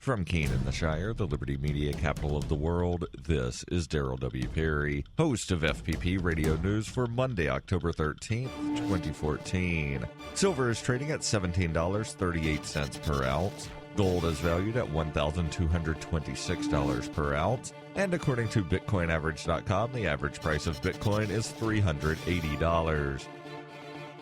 From Keene in the Shire, the Liberty Media capital of the world, this is Daryl W. Perry, host of FPP Radio News for Monday, October 13th, 2014. Silver is trading at $17.38 per ounce. Gold is valued at $1,226 per ounce. And according to BitcoinAverage.com, the average price of Bitcoin is $380.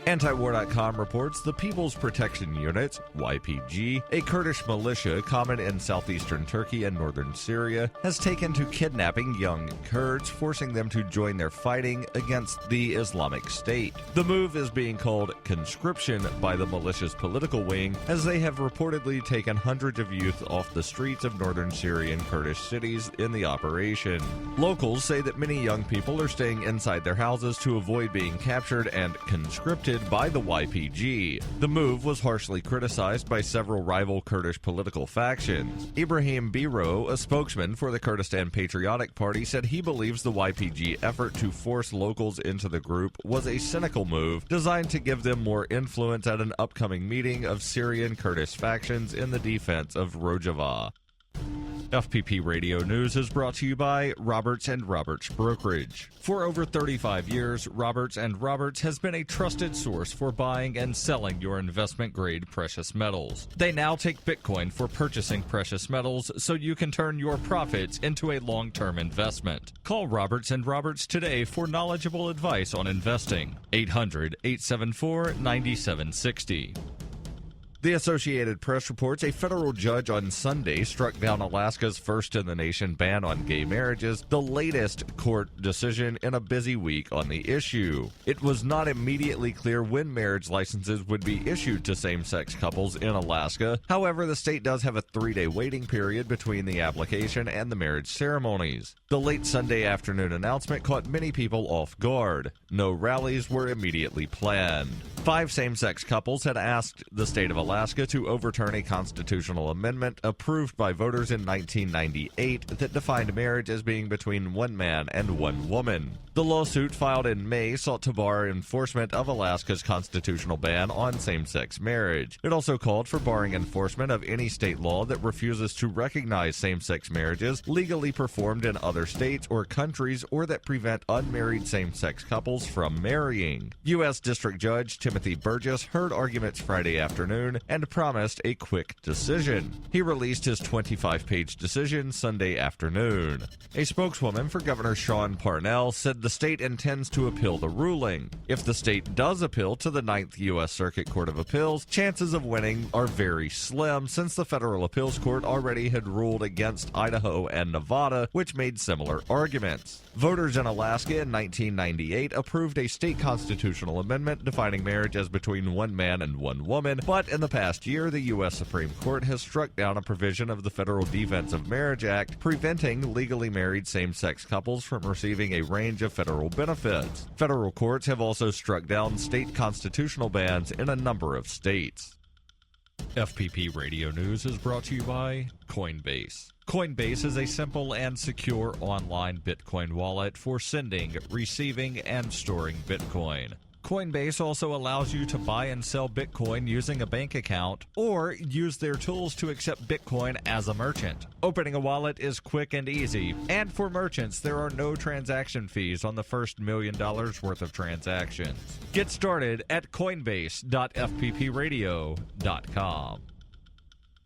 Antiwar.com reports the People's Protection Unit, YPG, a Kurdish militia common in southeastern Turkey and northern Syria, has taken to kidnapping young Kurds, forcing them to join their fighting against the Islamic State. The move is being called conscription by the militia's political wing, as they have reportedly taken hundreds of youth off the streets of northern Syrian Kurdish cities in the operation. Locals say that many young people are staying inside their houses to avoid being captured and conscripted by the YPG. The move was harshly criticized by several rival Kurdish political factions. Ibrahim Biro, a spokesman for the Kurdistan Patriotic Party, said he believes the YPG effort to force locals into the group was a cynical move designed to give them more influence at an upcoming meeting of Syrian Kurdish factions in the defense of Rojava. FPP Radio News is brought to you by Roberts & Roberts Brokerage. For over 35 years, Roberts & Roberts has been a trusted source for buying and selling your investment-grade precious metals. They now take Bitcoin for purchasing precious metals so you can turn your profits into a long-term investment. Call Roberts & Roberts today for knowledgeable advice on investing. 800-874-9760. The Associated Press reports a federal judge on Sunday struck down Alaska's first-in-the-nation ban on gay marriages, the latest court decision in a busy week on the issue. It was not immediately clear when marriage licenses would be issued to same-sex couples in Alaska. However, the state does have a 3-day waiting period between the application and the marriage ceremonies. The late Sunday afternoon announcement caught many people off guard. No rallies were immediately planned. 5 same-sex couples had asked the state of Alaska to overturn a constitutional amendment approved by voters in 1998 that defined marriage as being between one man and one woman. The lawsuit filed in May sought to bar enforcement of Alaska's constitutional ban on same-sex marriage. It also called for barring enforcement of any state law that refuses to recognize same-sex marriages legally performed in other states or countries or that prevent unmarried same-sex couples from marrying. U.S. District Judge Timothy Burgess heard arguments Friday afternoon and promised a quick decision. He released his 25-page decision Sunday afternoon. A spokeswoman for Governor Sean Parnell said the state intends to appeal the ruling. If the state does appeal to the 9th U.S. Circuit Court of Appeals, chances of winning are very slim since the Federal Appeals Court already had ruled against Idaho and Nevada, which made similar arguments. Voters in Alaska in 1998 approved a state constitutional amendment defining marriage as between one man and one woman, but in the past year, the U.S. Supreme Court has struck down a provision of the Federal Defense of Marriage Act preventing legally married same-sex couples from receiving a range of federal benefits. Federal courts have also struck down state constitutional bans in a number of states. FPP Radio News is brought to you by Coinbase. Coinbase is a simple and secure online Bitcoin wallet for sending, receiving, and storing Bitcoin. Coinbase also allows you to buy and sell Bitcoin using a bank account or use their tools to accept Bitcoin as a merchant. Opening a wallet is quick and easy, and for merchants, there are no transaction fees on the first $1 million worth of transactions. Get started at coinbase.fppradio.com.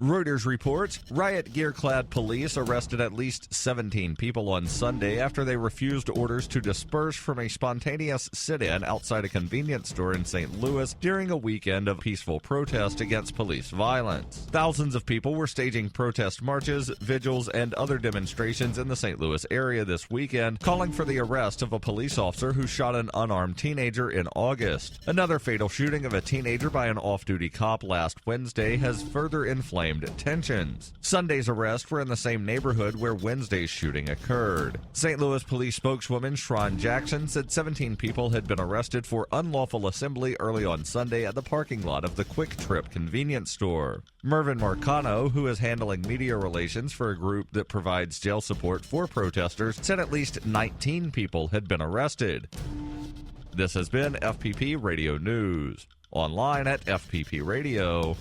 Reuters reports riot gear-clad police arrested at least 17 people on Sunday after they refused orders to disperse from a spontaneous sit-in outside a convenience store in St. Louis during a weekend of peaceful protest against police violence. Thousands of people were staging protest marches, vigils, and other demonstrations in the St. Louis area this weekend, calling for the arrest of a police officer who shot an unarmed teenager in August. Another fatal shooting of a teenager by an off-duty cop last Wednesday has further inflamed tensions. Sunday's arrests were in the same neighborhood where Wednesday's shooting occurred. St. Louis police spokeswoman Sharon Jackson said 17 people had been arrested for unlawful assembly early on Sunday at the parking lot of the Quick Trip convenience store. Mervyn Marcano, who is handling media relations for a group that provides jail support for protesters, said at least 19 people had been arrested. This has been FPP Radio News. Online at fppradio.com.